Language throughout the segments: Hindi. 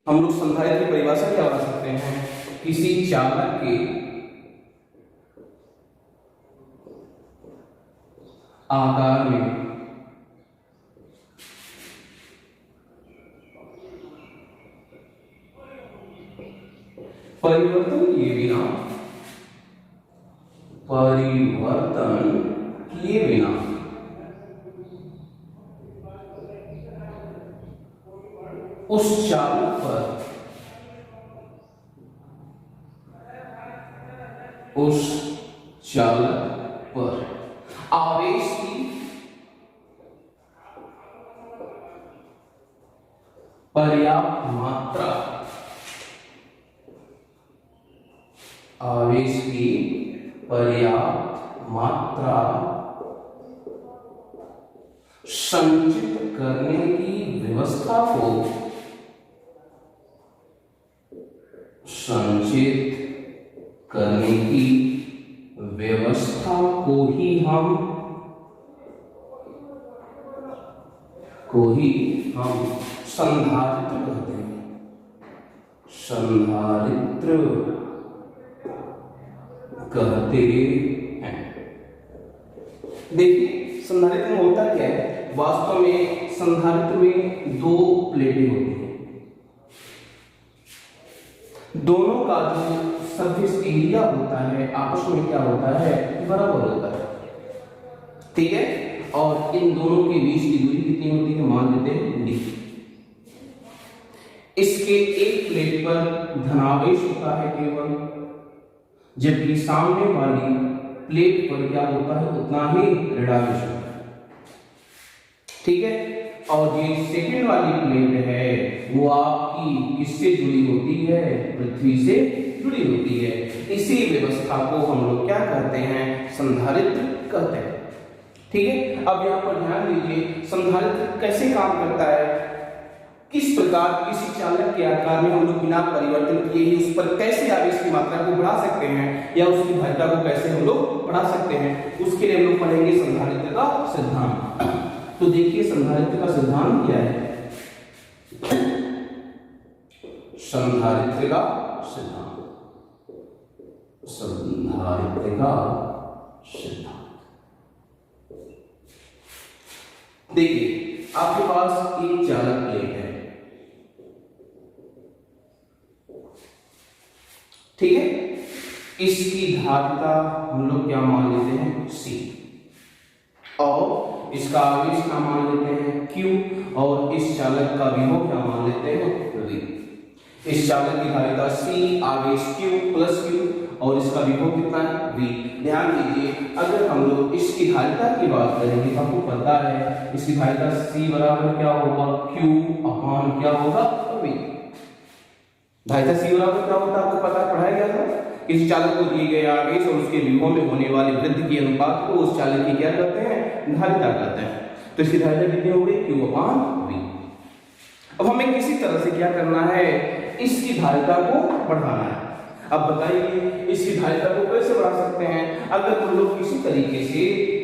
हम लोग संधारित्र की परिभाषा क्या बता सकते हैं? किसी चालक के आकार में परिवर्तन किए बिना उस चालक पर आवेश की पर्याप्त मात्रा संचित करने की व्यवस्था को ही हम संधारित्र कहते हैं। देखिए संधारित्र में होता क्या है? वास्तव में संधारित्र में दो प्लेटें होती हैं, दोनों का जो सरफेस एरिया होता है आपस में क्या होता है? बराबर होता है, ठीक है। और इन दोनों के बीच की दूरी कितनी होती है? मान लेते हैं d। इसके एक प्लेट पर धनावेश होता है केवल, जबकि सामने वाली प्लेट पर क्या होता है? उतना ही ऋणावेश होता है, ठीक है। और ये सेकंड वाली प्लेट है वो आपकी किससे जुड़ी होती है? पृथ्वी से जुड़ी होती है। इसी व्यवस्था को हम लोग क्या कहते हैं? संधारित्र कहते हैं, ठीक है। अब यहाँ पर ध्यान दीजिए संधारित्र कैसे काम करता है, किस प्रकार किसी चालक के आकार में हम लोग बिना परिवर्तन किए ही उस पर कैसे आवेश की मात्रा को बढ़ा सकते हैं या उसकी धारिता को कैसे हम लोग बढ़ा सकते हैं, उसके लिए हम लोग पढ़ेंगे संधारित्र का सिद्धांत। तो देखिए संधारित्र का सिद्धांत क्या है? संधारित्र का सिद्धांत देखिए आपके पास एक चालक प्लेट है, ठीक है। इसकी धारिता हम लोग क्या मान लेते हैं? C, और इसका आवेश क्या मान लेते हैं? Q, और इस चालक का विभव क्या मान लेते हैं? V। इस चालक की धारिता C, आवेश Q प्लस Q, और इसका विभव कितना है? V। ध्यान दीजिए अगर हम लोग इसकी धारिता की बात करेंगे तो आपको पता है इसकी धारिता C बराबर क्या होगा? Q अपान क्या होगा? V। धारिता C बराबर क्या होता है आपको पता है, पढ़ाया गया था। किसी चालक को दिए गए आवेश और उसके विभव में होने वाली वृद्धि के अनुपात को उस चालक की क्या करते हैं? धारिता कहते हैं। तो इसकी धारिता कितनी हो गई? Q अपान V। अब हमें किसी तरह से क्या करना है? इसकी धारिता को बढ़ाना है। अब बताइए इसकी धारिता को कैसे बढ़ा सकते हैं? अगर हम लोग किसी तरीके से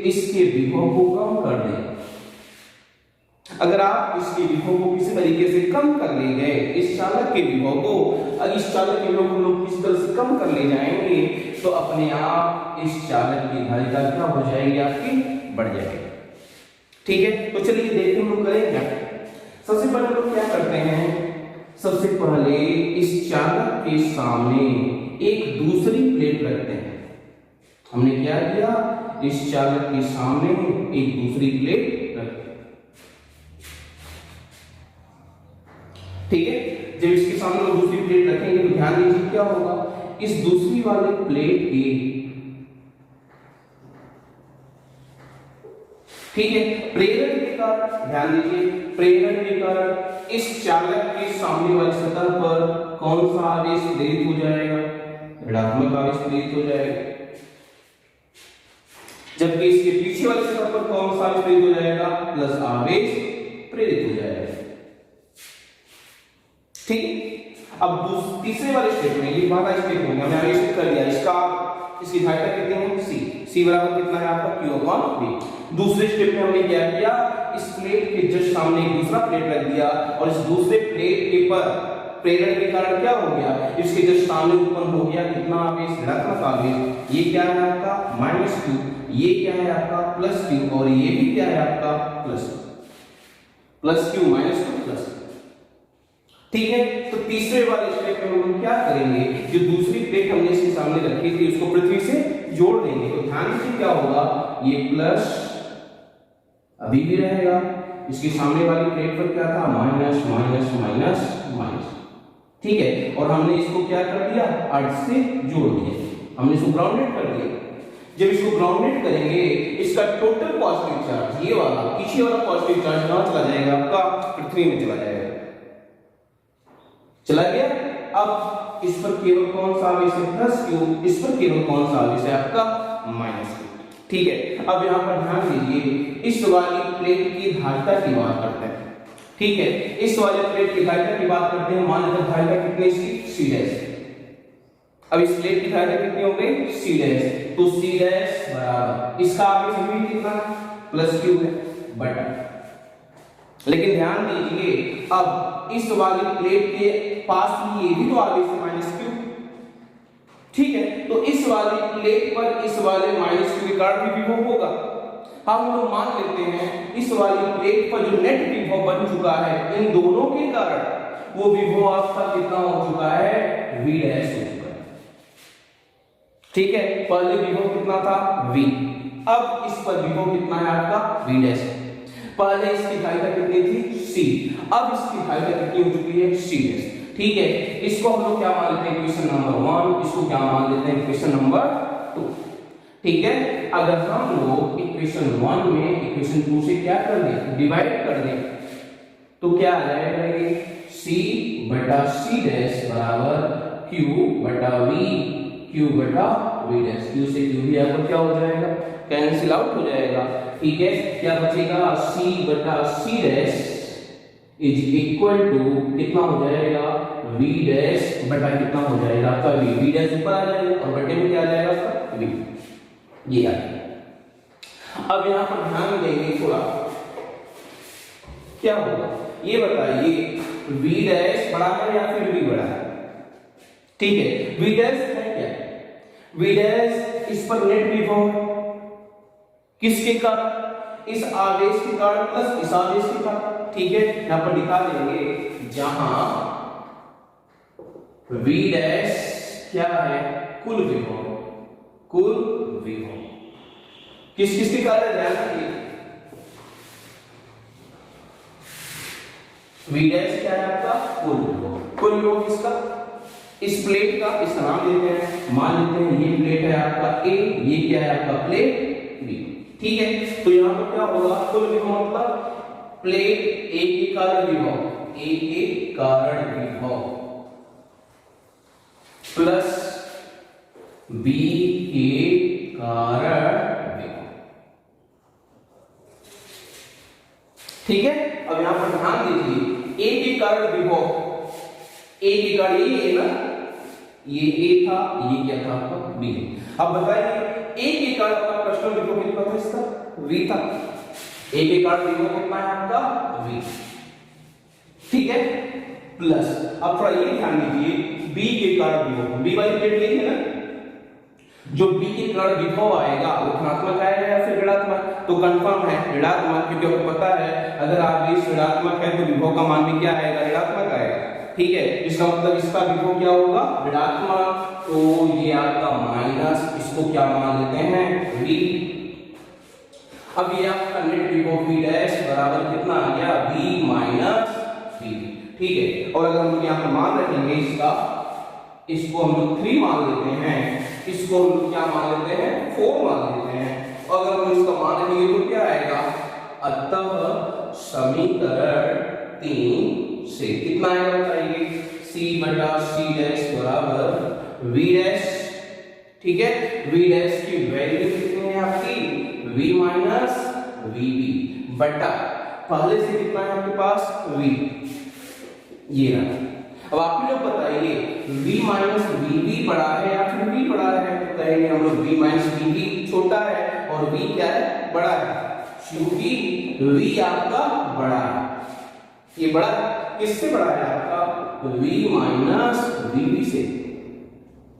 इसके विभव को कम कर दें, अगर आप इसके विभव को किसी तरीके से कम कर ले गए, इस चालक के विभव को इस चालक के विभव को लोग किसी तरह से कम कर ले जाएंगे तो अपने आप इस चालक की धारिता क्या हो जाएगी? आपकी बढ़ जाएगी, ठीक है। तो चलिए देखते हम लोग करें क्या। सबसे पहले लोग क्या करते हैं? सबसे पहले इस चालक के सामने एक दूसरी प्लेट रखते हैं। हमने क्या किया? इस चालक के सामने एक दूसरी प्लेट रखते हैं, ठीक है। जब इसके सामने हम दूसरी प्लेट रखेंगे तो ध्यान दीजिए क्या होगा? इस दूसरी वाली प्लेट की, ठीक है, प्रेरण के कारण, ध्यान दीजिए प्रेरण के कारण इस चालक के सामने वाली सतह पर कौन सा आवेश प्रेरित हो जाएगा? ऋणात्मक आवेश प्रेरित हो जाएगा। जबकि इसके पीछे वाली सतह पर कौन सा आवेश प्रेरित हो जाएगा? प्लस आवेश प्रेरित हो जाएगा, ठीक। अब तीसरे वाले स्टेप में ये पहला स्टेप हो गया, हमने आवेश कर दिया, इसकी धारिता कितनी है? C बराबर कितना है आपका? Q अपान V। दूसरे स्टेप में हमने क्या किया? इस प्लेट के जस्ट सामने एक दूसरा प्लेट रख दिया और इस दूसरे प्लेट के पर प्रेरण के कारण क्या हो गया, इसके जस्ट सामने उत्पन्न हो गया कितना आवेश, ऋणात्मक आवेश। ये क्या है आपका -q, ये क्या है आपका +q, और ये भी क्या है आपका +q -q+। ठीक है, तो तीसरे वाले स्टेप में हम क्या करेंगे, जो दूसरी प्लेट हमने इसके सामने रखी थी उसको पृथ्वी से जोड़ देंगे। तो ध्यान दीजिए क्या होगा, ये प्लस अभी भी रहेगा, इसके सामने वाली प्लेट पर क्या था माइनस माइनस माइनस माइनस। ठीक है, और हमने इसको क्या कर दिया, अर्थ से जोड़ दिया, हमने इसको ग्राउंडेड कर दिया। जब इसको ग्राउंडेड करेंगे, इसका टोटल पॉजिटिव चार्ज, ये वाला पीछे वाला पॉजिटिव चार्ज कहां चला जाएगा, आपका पृथ्वी में चला जाएगा, चला गया। अब इस पर केवल कौन सा आवेश है, +q, इस पर केवल कौन सा आवेश है आपका -q। ठीक है, अब यहां पर ध्यान दीजिए, इस वाली प्लेट की धारिता की बात करते हैं। ठीक है, इस वाले प्लेट की धारिता की बात करते हैं। मान लेते हैं धारिता कितनी इसकी c'। अब इस प्लेट की धारिता कितनी हो गई c', तो c' बराबर इसका आवेश भी कितना +q है बटा। लेकिन ध्यान दीजिए, अब इस वाली प्लेट के पास भी ये भी तो आवेश है -q। ठीक है, तो इस वाली प्लेट पर इस वाले -q के कारण भी विभव होगा। हम लोग मान लेते हैं इस वाली प्लेट पर जो नेट विभव बन चुका है इन दोनों के कारण, वो विभव आपका कितना हो चुका है, v' हो चुका है। ठीक है, पहले विभव कितना था v, अब इस पर विभव कितना है आपका v'। पहले इसकी धारिता कितनी थी c, अब इसकी धारिता कितनी हो चुकी है c'। ठीक है, इसको हम लोग क्या मान लेते हैं, इक्वेशन नंबर 1, इसको क्या मान लेते हैं, इक्वेशन नंबर 2। ठीक है, अगर हम लोग इक्वेशन 1 में इक्वेशन 2 से क्या कर दें, डिवाइड कर दें, तो क्या आ जाएगा, ये c बटा c' बराबर q बटा v, q बटा v'। q से q भी आपको क्या हो जाएगा, कैंसिल आउट हो जाएगा। ठीक है, क्या बचेगा, c बटा c' इज इक्वल टू कितना हो जाएगा, v' बटा कितना हो जाएगा आपका v, v' ऊपर आ जाएगा और बटे में क्या आ जाएगा आपका v, ये आ गया। अब यहां पर ध्यान देंगे थोड़ा, क्या होगा ये बताइए, v' बड़ा है या फिर v बड़ा है। ठीक है, v' है क्या, v' इस पर नेट विभव किसके कारण, इस आवेश के कारण प्लस इस आवेश के कारण। ठीक है, यहां पर दिखा देंगे, जहां v' क्या है, कुल विभव, कुल विभव किस किस के कारण, ध्यान रखिए, v' क्या है आपका कुल विभव। कुल विभव किसका, इस प्लेट का, इसका नाम देते हैं, मान लेते हैं ये प्लेट है आपका a, ये क्या है आपका प्लेट b। ठीक है, तो यहां पर क्या होगा, कुल विभव मतलब प्लेट a के कारण विभव, a के कारण विभव प्लस b के कारण विभव। ठीक है, अब यहां पर ध्यान दीजिए, a के कारण विभव, a के कारण ये है ना, ये a था, ये क्या था आपका b। अब बताइए a के कारण आपका प्रश्न विभव कितना था, इसका v था, a के कारण विभव कितना है आपका v। ठीक है, प्लस अब थोड़ा ये ध्यान दीजिए, b के कारण विभव, b वाली प्लेट ये है ना, जो b के कारण विभव आएगा वो धनात्मक आएगा या फिर ऋणात्मक, तो कंफर्म है ऋणात्मक, क्योंकि आपको पता है अगर आवेश ऋणात्मक है तो विभव का मान भी क्या आएगा, ऋणात्मक आएगा। ठीक है, इसका मतलब इसका विभव क्या होगा, ऋणात्मक, तो ये आपका माइनस, इसको क्या मान लेते हैं v। अब ये आपका नेट विभव v' बराबर कितना आ गया, v माइनस v। ठीक है, और अगर हम यहाँ पर मान रखेंगे इसका, इसको हम लोग 3 मान लेते हैं, इसको हम लोग क्या मान लेते हैं, 4 मान लेते हैं, और अगर हम इसका मान रखेंगे तो क्या आएगा, अतः समीकरण 3 से कितना आएगा बताइए, c बटा c' बराबर v'। ठीक है, v' की वैल्यू कितनी है आपकी, v माइनस vb बटा पहले से कितना है आपके पास v, ये रहा। अब आप लोग बताइए v माइनस vb बड़ा है या फिर v बड़ा है, तो कहेंगे हम लोग v माइनस vb छोटा है और v क्या है, बड़ा है, क्योंकि v आपका बड़ा है, ये बड़ा है। किससे बड़ा है आपका v माइनस vb से।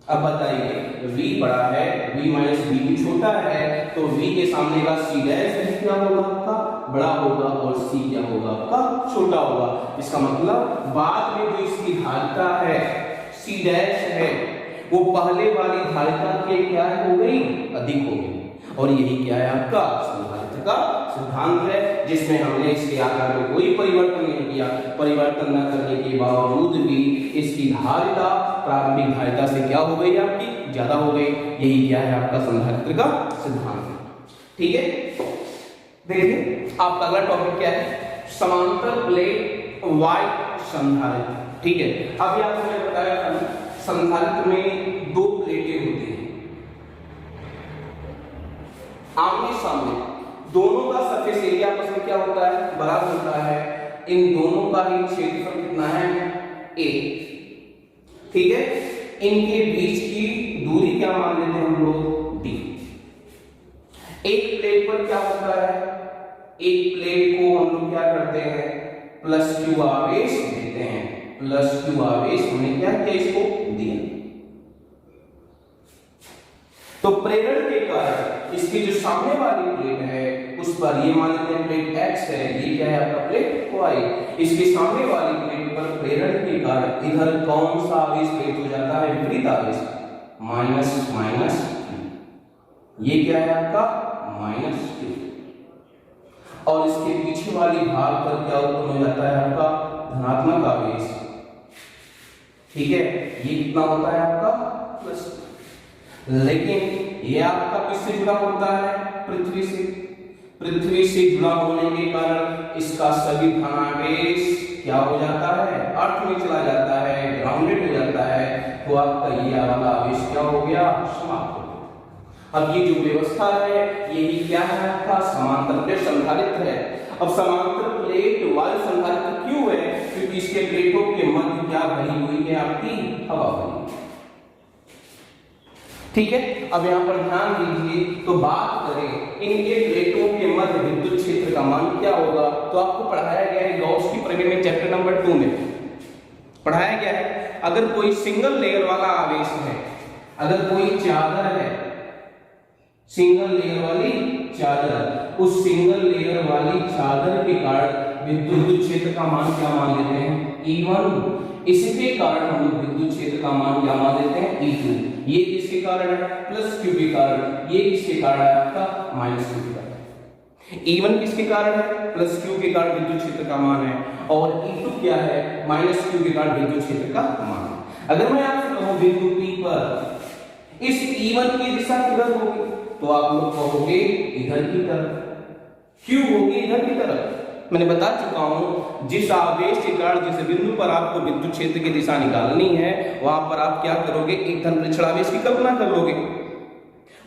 अब बताइए v बड़ा है, v माइनस vb छोटा है, तो v के सामने का c डैश क्या होगा आपका बड़ा होगा और c क्या होगा आपका छोटा होगा। इसका मतलब बाद में जो इसकी धारिता है c डैश है वो पहले वाली धारिता के क्या हो गई अधिक हो गई, और यही क्या है आपका संधारित्र का सिद्धांत है, जिसमें हमने इसके आकार में कोई परिवर्तन नहीं किया। परिवर्तन न करने के बावजूद भी इसकी धारिता प्रारंभिक धारिता से क्या हो गई आपकी ज्यादा हो गई। यही क्या है आपका संधारित्र का सिद्धांत है। ठीक है, देखिए आपका अगला टॉपिक क्या है, समांतर प्लेट वाई संधारित्र। ठीक है, अभी आपको मैंने बताया था संधारित्र में दो प्लेटें होती हैं आमने सामने, दोनों का सरफेस एरिया आपस में क्या होता है बराबर होता है, इन दोनों का ही क्षेत्रफल कितना है a। ठीक है, इनके बीच की दूरी क्या मान लेते हैं हम लोग d। एक प्लेट पर क्या होता है, एक प्लेट को हम लोग क्या करते हैं प्लस q आवेश देते हैं, प्लस q आवेश हमने क्या किया इसको दिया। तो प्रेरण के कारण इसकी जो सामने वाली प्लेट है उस पर ये मान लेते हैं प्लेट x है, ये क्या है आपका प्लेट y। इसके सामने वाली प्लेट पर प्रेरण के कारण इधर कौन सा आवेश प्रेरित हो जाता है विपरीत आवेश माइनस माइनस q। ये क्या है आपका माइनस q, और इसके पीछे वाली भाग पर क्या उत्पन्न हो जाता है आपका धनात्मक आवेश। ठीक है, ये कितना होता है आपका प्लस, लेकिन ये आपका किससे जुड़ा होता है पृथ्वी से। पृथ्वी से जुड़ा होने के कारण इसका सभी धनावेश क्या हो जाता है अर्थ में चला जाता है, ग्राउंडेड हो जाता है, तो आपका ये वाला आवेश क्या हो गया समाप्त हो गया। अब ये जो व्यवस्था है यही क्या है आपका समांतर प्लेट संधारित्र है। अब समांतर प्लेट वायु संधारित्र क्यों है, क्योंकि इसके प्लेटों के मध्य क्या भरी हुई है आपकी हवा भरी। ठीक है, अब यहाँ पर ध्यान दीजिए, तो बात करें इनके प्लेटों के मध्य विद्युत क्षेत्र का मान क्या होगा, तो आपको पढ़ाया गया है गॉस की प्रमेय में चैप्टर नंबर 2 में पढ़ाया गया है। अगर कोई सिंगल लेयर वाला आवेश है, अगर कोई चादर है सिंगल लेयर वाली चादर, उस सिंगल लेयर वाली चादर के कारण विद्युत क्षेत्र का मान क्या मान लेते हैं E1। इसके कारण हम लोग विद्युत क्षेत्र का मान क्या मान लेते हैं E2। ये किसके कारण है प्लस q के कारण, ये किसके कारण है आपका माइनस q के कारण। E1 किसके कारण है प्लस q के कारण विद्युत क्षेत्र का मान है, और E2 क्या है माइनस q के कारण विद्युत क्षेत्र का मान है। अगर मैं आपसे कहूं बिंदु P पर इस E1 की दिशा किधर होगी, तो आप लोग कहोगे इधर की तरफ, q होगी इधर की तरफ। मैंने बता चुका हूं जिस आवेश के कारण जिस बिंदु पर आपको विद्युत क्षेत्र की दिशा निकालनी है वहां पर आप क्या करोगे एक धन परीक्षण आवेश की कल्पना कर लोगे।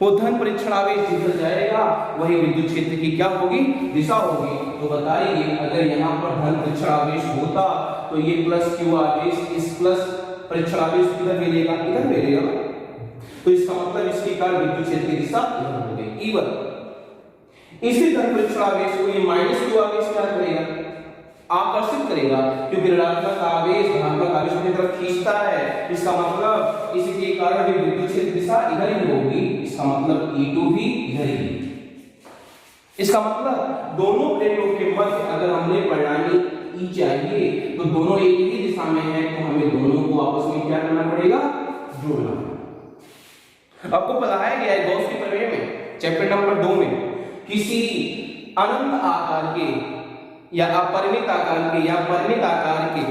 वो धन परीक्षण आवेश जिधर जाएगा वही विद्युत क्षेत्र की क्या होगी दिशा होगी। तो बताइए अगर यहाँ पर धन परीक्षण आवेश होता तो ये प्लस q आवेश इस प्लस परीक्षण आवेश किधर भेजेगा इधर भेजेगा, तो इसका मतलब इसके कारण विद्युत क्षेत्र की दिशा इधर हो गई E1। इसी धन परीक्षण आवेश को ये माइनस q आवेश क्या करेगा आकर्षित करेगा, क्योंकि ऋणात्मक आवेश धनात्मक आवेश की तरफ खींचता है। इसका मतलब इसी के कारण भी विद्युत क्षेत्र दिशा इधर ही होगी, इसका मतलब E2 भी इधर ही। इसका मतलब दोनों प्लेटों के मध्य अगर हमने परिणामी E चाहिए तो दोनों एक ही दिशा में है, तो हमें दोनों को आपस में क्या करना पड़ेगा जोड़ना। आपको पढ़ाया गया है गॉस की प्रमेय में चैप्टर नंबर 2 में किसी अनंत आकार के या अपरिमित आकार के या परिमित आकार के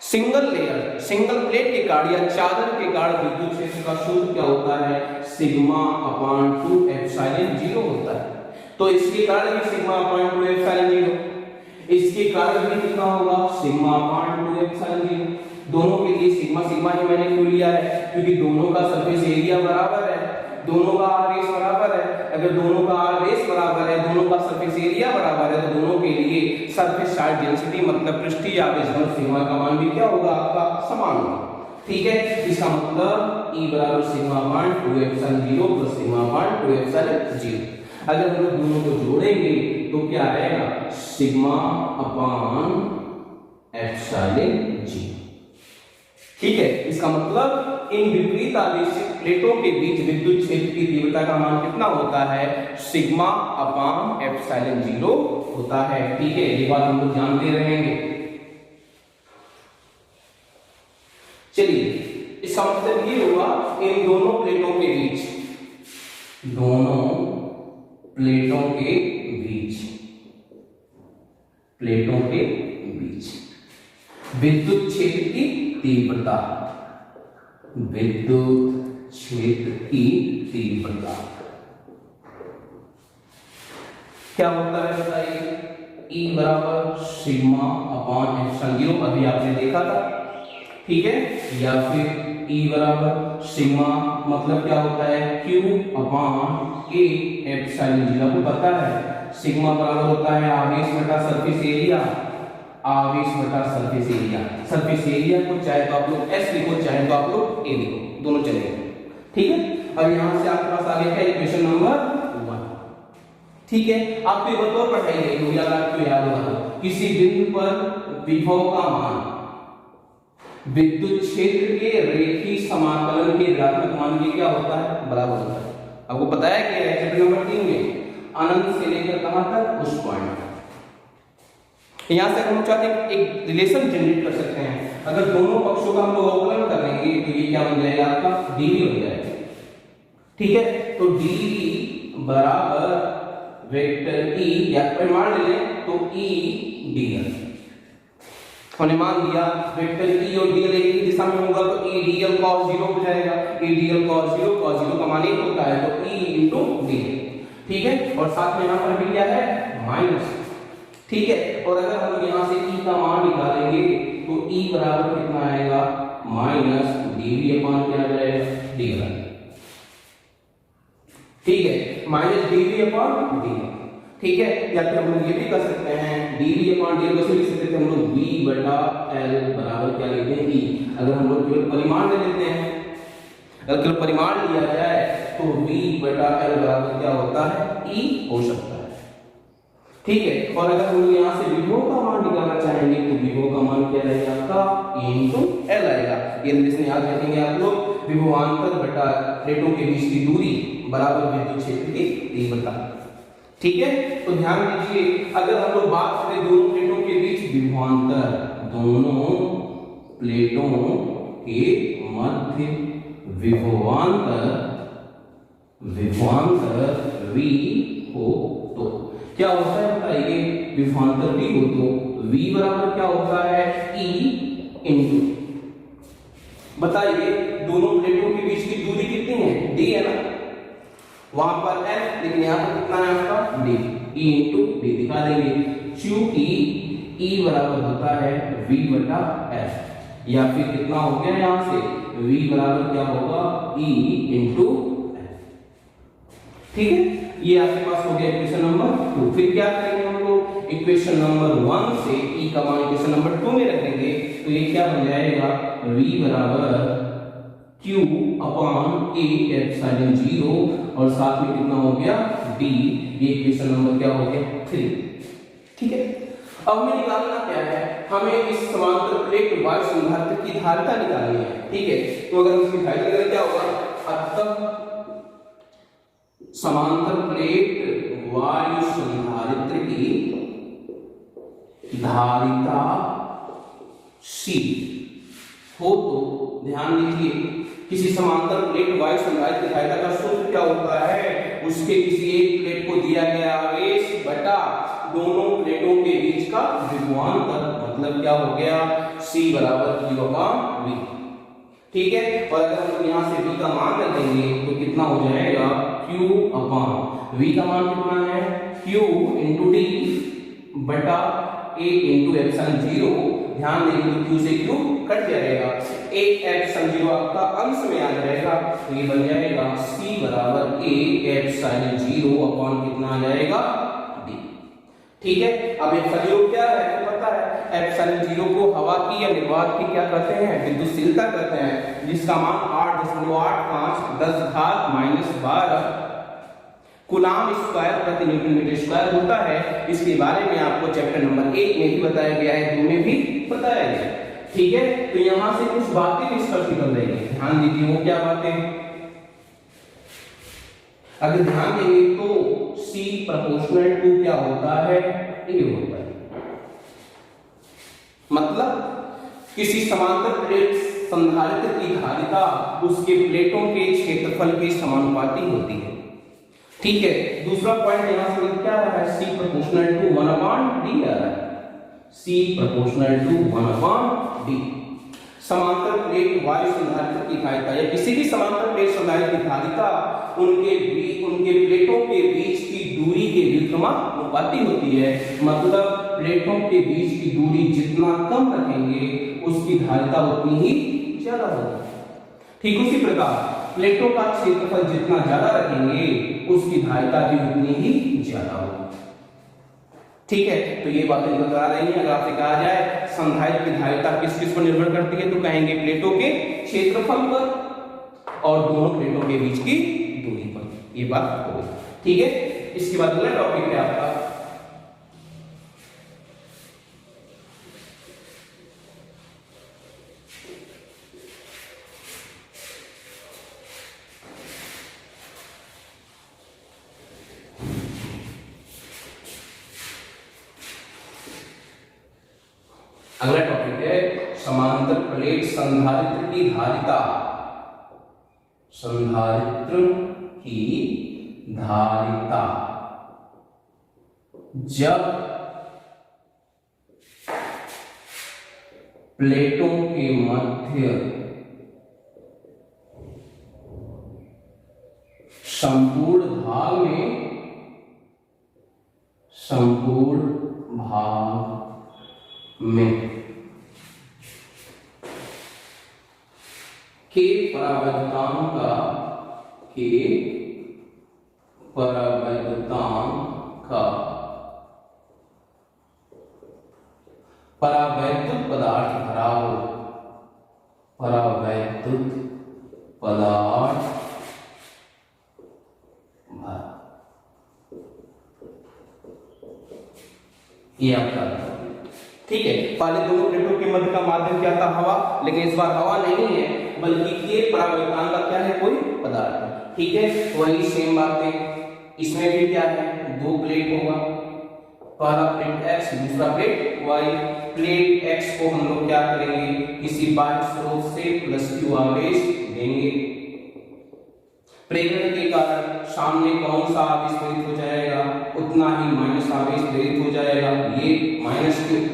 सिंगल लेयर सिंगल प्लेट के कारण या चादर के कारण विद्युत क्षेत्र का सूत्र क्या होता है सिग्मा अपान 2 एप्सिलॉन 0 होता है। तो इसके कारण भी सिग्मा अपान 2 एप्सिलॉन 0, इसके कारण भी कितना होगा सिग्मा अपान 2 एप्सिलॉन 0। दोनों के लिए सिग्मा सिग्मा ही मैंने क्यों लिया है, क्योंकि दोनों का सरफेस एरिया बराबर है, दोनों का आवेश बराबर है। अगर दोनों का आवेश बराबर है, दोनों का सरफेस एरिया बराबर है, तो दोनों के लिए सरफेस चार्ज डेंसिटी मतलब पृष्ठीय आवेश घन सिग्मा का मान भी क्या होगा आपका समान होगा। ठीक है, इसका मतलब E बराबर सिग्मा अपान 2 एप्सिलॉन 0 प्लस सिग्मा अपान 2 एप्सिलॉन 0। अगर हम लोग दोनों को जोड़ेंगे तो क्या आएगा सिग्मा अपान एप्सिलॉन जी। ठीक है, इसका मतलब इन विपरीत आवेशित प्लेटों के बीच विद्युत क्षेत्र की तीव्रता का मान कितना होता है, सिग्मा अपान एप्सिलॉन जीरो होता है। ठीक है, ये बात हम लोग जानते रहेंगे। चलिए, इसका मतलब ये हुआ इन दोनों प्लेटों के बीच, दोनों प्लेटों के बीच विद्युत क्षेत्र की तीव्रता, विद्युत क्षेत्र की तीव्रता क्या होता है बताइए, E बराबर सिग्मा अपान एप्सिलॉन जीरो, अभी आपने देखा था। ठीक है, या फिर E बराबर सिग्मा मतलब क्या होता है, Q upon A epsilon zero. आपको पता है सिग्मा बराबर होता है आवेश बटा सरफेस एरिया, आवेश बटा सरफेस एरिया। सरफेस एरिया को चाहे तो आप लोग S लिखो, चाहे तो आप लोग A लिखो, दोनों चलेगा। ठीक है, और यहां से आपके पास आ गया है इक्वेशन नंबर 1। ठीक है, आपको एक और पढ़ाई गई होगी, अगर आपको याद होगा, किसी बिंदु पर विभव का मान विद्युत क्षेत्र के रेखीय समाकलन के ऋणात्मक मान के क्या होता है, बराबर होता है। आपको पता है कि चैप्टर नंबर 3 में अनंत से लेकर कहां तक, उस पॉइंट। यहां से हम चाहते हैं एक रिलेशन जनरेट कर सकते हैं। अगर दोनों पक्षों का हम लोग अवकलन करेंगे तो ये क्या बन जाएगा, आपका dv हो जाएगा। ठीक है, तो dv बराबर वेक्टर E, या परिमाण ले लें तो E dl। हमने मान लिया वेक्टर E और dl एक ही दिशा में होगा तो E dl cos 0 हो जाएगा। E dl cos 0 का मान 1 होता है तो E into dl। ठीक है, और साथ में यहाँ पर भी क्या है, माइनस। ठीक है, और अगर हम लोग यहाँ से E का मान निकालेंगे तो E बराबर कितना आएगा, माइनस dv अपान क्या आ जाएगा, dl। ठीक है, माइनस dv अपान dl। ठीक है, या फिर हम लोग ये भी कर सकते हैं dv अपान dl को लिख सकते हैं हम लोग v बटा l बराबर क्या लिखते हैं, e। अगर हम लोग केवल परिमाण ले लेते हैं, अगर केवल परिमाण लिया जाए तो v बटा l बराबर क्या होता है, e हो सकता है। ठीक है, और अगर हम लोग यहाँ से विभव का मान निकालना चाहेंगे तो विभव का मान क्या रहेगा, आपका e into l आएगा। ये रिलेशन याद रखेंगे आप लोग, विभवांतर बटा प्लेटों के बीच की दूरी बराबर विद्युत क्षेत्र की तीव्रता। ठीक है, तो ध्यान दीजिए, अगर हम लोग बात करें दोनों प्लेटों के बीच विभवांतर, दोनों प्लेटों के मध्य विभवांतर v हो तो क्या होता है बताइए, विभवांतर v हो तो v बराबर क्या होता है, E इंटू, बताइए दोनों प्लेटों के बीच की दूरी कितनी है, d है ना, वहां पर f, लेकिन यहाँ पर कितना है आपका d, E इंटू d दिखा देंगे। चूंकि E बराबर होता है v बटा f, या फिर कितना हो गया यहाँ से v बराबर क्या होगा, E इंटू f। ठीक है, ये आपके पास हो गया इक्वेशन नंबर 2। फिर क्या करेंगे हम लोग, इक्वेशन नंबर 1 से E का मान इक्वेशन नंबर 2 में रख देंगे तो ये क्या बन जाएगा, v बराबर q अपान a एप्सिलॉन 0, और साथ में कितना हो गया d, ये इक्वेशन नंबर क्या हो गया 3। ठीक है, अब हमें निकालना क्या है, हमें इस समांतर प्लेट वायु संधारित्र की धारिता निकालनी है। ठीक है, तो अगर इसकी धारिता निकालें क्या होगा, अतः समांतर प्लेट वायु संधारित्र की धारिता C हो तो, ध्यान दीजिए किसी समांतर प्लेट वायु संधारित्र की धारिता का सूत्र क्या होता है, उसके किसी एक प्लेट को दिया गया आवेश बटा दोनों प्लेटों के बीच का विभवांतर, मतलब क्या हो गया, C बराबर Q अपान V। ठीक है, और अगर हम यहाँ से V का मान रख देंगे तो कितना हो जाएगा, Q अपान V का मान कितना है, Q इंटू D बटा A इंटू एप्सिलॉन 0। ध्यान देंगे तो Q से Q कट जाएगा, A एप्सिलॉन 0 आपका अंश में आ जाएगा, तो ये बन जाएगा C बराबर A एप्सिलॉन 0 अपान कितना आ जाएगा, D। ठीक है, अब एप्सिलॉन 0 क्या है, आपको पता है, एप्सिलॉन 0 को हवा की या निर्वात की क्या कहते हैं, विद्युतशीलता कहते हैं, जिसका मान 8.85 10 घात -12 कूलाम स्क्वायर प्रति न्यूटन मीटर स्क्वायर होता है। इसके बारे में आपको चैप्टर नंबर 1 में भी बताया गया है, 2 में भी बताया गया है। ठीक है, तो यहां से कुछ बातें निष्कर्ष निकल रही है, ध्यान दीजिए वो क्या बातें। अगर ध्यान देंगे तो C प्रोपोर्शनल टू क्या होता है, A होता है। मतलब किसी समांतर प्लेट संधारित्र की धारिता उसके प्लेटों के क्षेत्रफल के समानुपाती होती है। ठीक है, दूसरा पॉइंट यहां से क्या आ रहा है, C प्रोपोर्शनल टू 1/d आ रहा है, C प्रोपोर्शनल टू 1/d। समांतर प्लेट वायु संधारित्र की धारिता या किसी भी समांतर प्लेट संधारित्र की धारिता उनके प्लेटों के बीच की दूरी के व्युत्क्रमानुपाती होती है। मतलब प्लेटों के बीच की दूरी जितना कम रखेंगे उसकी धारिता उतनी ही ज्यादा होगी। ठीक उसी प्रकार प्लेटों का क्षेत्रफल जितना ज्यादा रखेंगे उसकी धारिता भी उतनी ही ज्यादा होगी। ठीक है, तो ये बातें बता रही हैं। अगर आपसे कहा जाए संधारित्र की धारिता किस किस पर निर्भर करती है, तो कहेंगे प्लेटों के क्षेत्रफल पर और दोनों प्लेटों के बीच की दूरी पर। ये बात हो गई। ठीक है, इसके बाद अगला टॉपिक है आपका अगला टॉपिक है समांतर प्लेट संधारित्र की धारिता। संधारित्र की धारिता जब प्लेटों के मध्य संपूर्ण भाग में के परावैद्युतांक का परावैद्युत पदार्थ भरा हो, परावैद्युत पदार्थ भरा, ये आपका। ठीक है, पहले दोनों प्लेटों के मध्य का माध्यम क्या था, हवा, लेकिन इस बार हवा नहीं है बल्कि के परावैद्युतांक का क्या है, कोई पदार्थ। ठीक है, वही सेम बात है इसमें भी क्या है, दो प्लेट होगा, पहला प्लेट x दूसरा प्लेट y। प्लेट x को हम लोग क्या करेंगे, किसी बाह्य स्रोत से +q आवेश देंगे। प्रेरण के कारण सामने कौन सा आवेश प्रेरित हो जाएगा, उतना ही माइनस आवेश प्रेरित हो जाएगा, ये -q।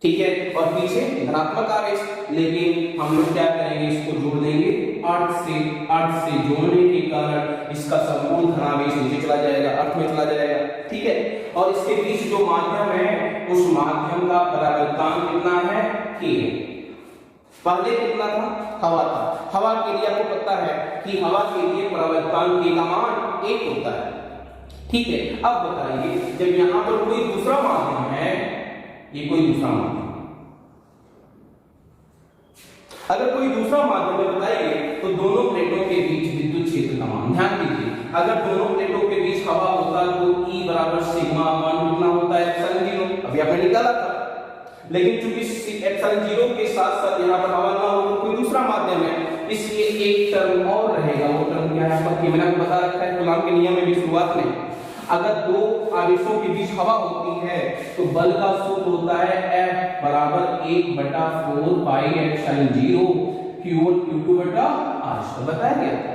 ठीक है, और पीछे धनात्मक आवेश, लेकिन हम लोग क्या करेंगे, इसको जोड़ देंगे अर्थ से जोड़ने के कारण इसका संपूर्ण धनावेश नीचे चला जाएगा, अर्थ में चला जाएगा। ठीक है, और इसके बीच जो माध्यम है उस माध्यम का परावैद्युतांक कितना है, k है। पहले कितना था, हवा था। हवा के लिए आपको पता है कि हवा के लिए परावैद्युतांक k का मान 1 होता है। ठीक है, अब बताइए जब यहां पर कोई दूसरा माध्यम है, ये कोई दूसरा माध्यम, अगर कोई दूसरा माध्यम में बताइए तो दोनों प्लेटों के बीच विद्युत क्षेत्र का मान, ध्यान दीजिए अगर दोनों प्लेटों के बीच हवा होता तो E बराबर सिग्मा वन कितना होता है, एप्सिलॉन 0, अभी आपने निकाला था। लेकिन चूंकि एप्सिलॉन 0 के साथ साथ यहाँ पर हवा ना हो तो कोई दूसरा माध्यम है, इसलिए एक टर्म और रहेगा। वो टर्म क्या है, आपको मैंने आपको बता रखा है कूलाम के नियम में भी शुरुआत में, अगर दो आवेशों के बीच हवा होती है तो बल का सूत्र होता है F बराबर 1/4 पाई एप्सिलॉन 0 Q1 Q2 बटा r, बताया गया था।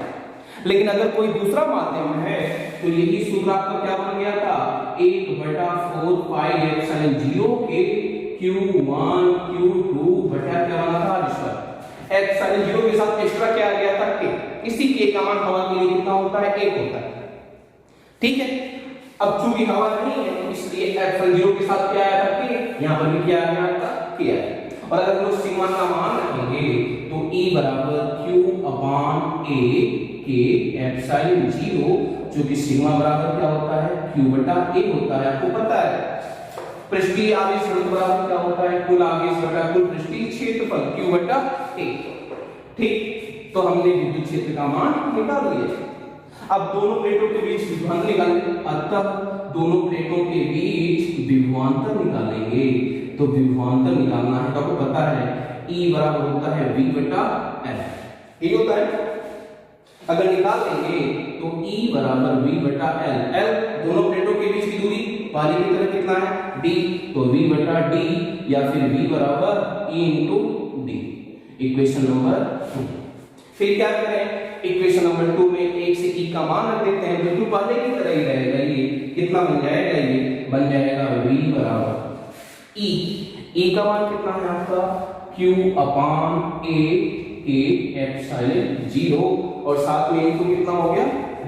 लेकिन अगर कोई दूसरा माध्यम है तो यही सूत्र आपका क्या बन गया था, 1/4 पाई एप्सिलॉन 0 के Q1 Q2 बटा क्या बना था, r। एप्सिलॉन 0 के साथ एक्स्ट्रा क्या आ गया था, k। इसी k का मान हवा के लिए कितना होता है, 1 होता है। ठीक है, अब चूंकि हवा नहीं है इसलिए एप्सिलॉन 0 के साथ क्या आया था, k, यहां पर भी क्या आ गया आपका, k आया। और अगर लोग सिग्मा का मान रखेंगे तो E बराबर Q/A के एप्सिलॉन 0, जो कि सिग्मा बराबर क्या होता है, Q/A होता है। आपको पता है पृष्ठीय आवेश बराबर क्या होता है, कुल आवेश बटा कुल पृष्ठीय क्षेत्रफल Q/A। ठीक, तो हमने विद्युत क्षेत्र का मान निकाल लिया। अब दोनों प्लेटों के बीच विभवांतर निकालेंगे, अतः दोनों प्लेटों के बीच विभवांतर निकालेंगे। तो विभवांतर निकालना है तो आपको पता है E बराबर होता है V बटा L, यही होता है। अगर निकाल लेंगे तो E बराबर V बटा L, L दोनों प्लेटों के बीच की दूरी पहले की तरह कितना है D, तो V बटा D या फिर V बराबर E into D, equation number 2। फिर क्या करें, इक्वेशन नंबर 2 में 1 से E का मान रख देते हैं, बिल्कुल पहले की तरह ही रहेगा। ये कितना बन जाएगा, ये बन जाएगा V बराबर E का मान कितना है आपका Q अपान A के एप्सिलॉन 0 और साथ में इनको कितना हो गया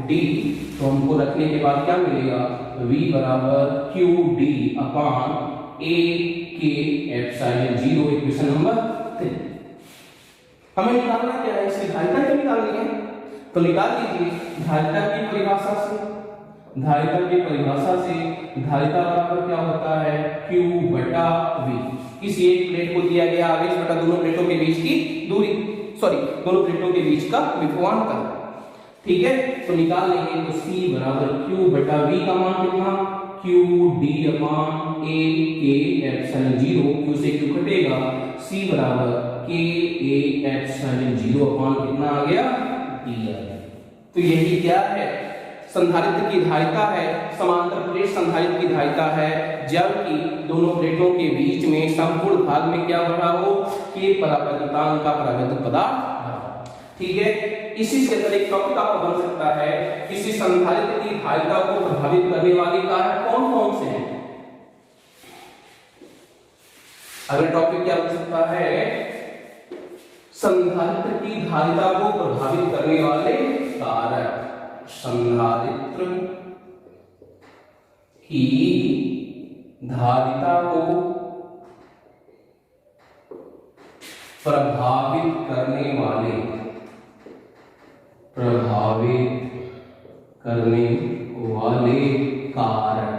D, तो हमको रखने के बाद क्या मिलेगा V बराबर Q D अपान A के एप्सिलॉन 0, इक्वेशन नंबर 3। हमें निकालना क्या है, इसकी धारिता क्या निकालनी है, तो निकाल लीजिए धारिता की परिभाषा से। धारिता की परिभाषा से धारिता बराबर क्या होता है Q बटा V, किसी एक प्लेट को दिया गया आवेश बटा दोनों प्लेटों के बीच की दूरी, सॉरी दोनों प्लेटों के बीच का विभवांतर, ठीक है। तो निकाल लेंगे तो C बराबर Q बटा V का मान कितना Q D अपान A के एप्सिलॉन 0, Q से Q कटेगा, C बराबर K A एप्सिलॉन 0 अपान कितना आ गया D आ गया। तो यही क्या है, संधारित्र की धारिता है, समांतर प्लेट संधारित्र की धारिता है, जबकि दोनों प्लेटों के बीच में संपूर्ण भाग में क्या हो रहा हो कि परावैद्युतांक का परावैद्युत पदार्थ, ठीक है। इसी से अगर एक टॉपिक आपका बन सकता है, किसी संधारित्र की धारिता को प्रभावित करने वाले कारक कौन कौन से हैं। अगर टॉपिक क्या बन सकता है, संधारित्र की धारिता को प्रभावित करने वाले कारक, संधारित्र की धारिता को प्रभावित करने वाले कारक,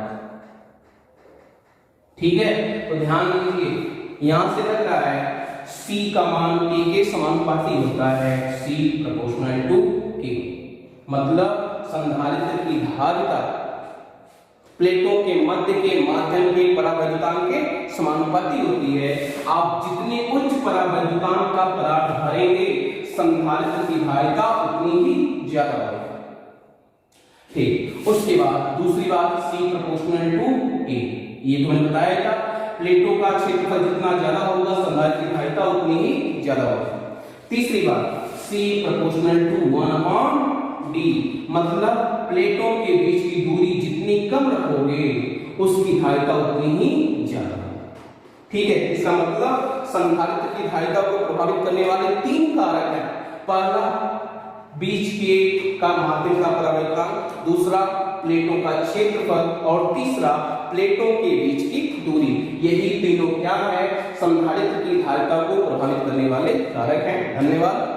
ठीक है। तो ध्यान दीजिए यहां से लग रहा है C का मान K के समानुपाती होता है, C प्रोपोर्शनल टू K, मतलब संधारित्र की धारिता प्लेटों के मध्य के माध्यम के परावैद्युतांक के समानुपाती होती है। आप जितने उच्च परावैद्युतांक का पदार्थ भरेंगे संधारित्र की धारिता उतनी ही ज्यादा होगी, ठीक। उसके बाद दूसरी बात C प्रोपोर्शनल टू A, ये तो मैंने बताया था, प्लेटों का क्षेत्रफल जितना ज्यादा होगा संधारित्र की धारिता उतनी ही ज्यादा होगी। तीसरी बात C proportional to 1 upon D, मतलब प्लेटों के बीच की दूरी जितनी कम रखोगे उसकी धारिता उतनी ही ज्यादा, ठीक है। इसका मतलब संधारित्र की धारिता को प्रभावित करने वाले 3 कारक हैं, पहला बीच के का माध्यम का परावैद्युतांक, दूसरा प्लेटों का क्षेत्रफल और तीसरा प्लेटों के बीच की दूरी। यही तीनों क्या है, संधारित्र की धारिता को प्रभावित करने वाले कारक हैं। धन्यवाद।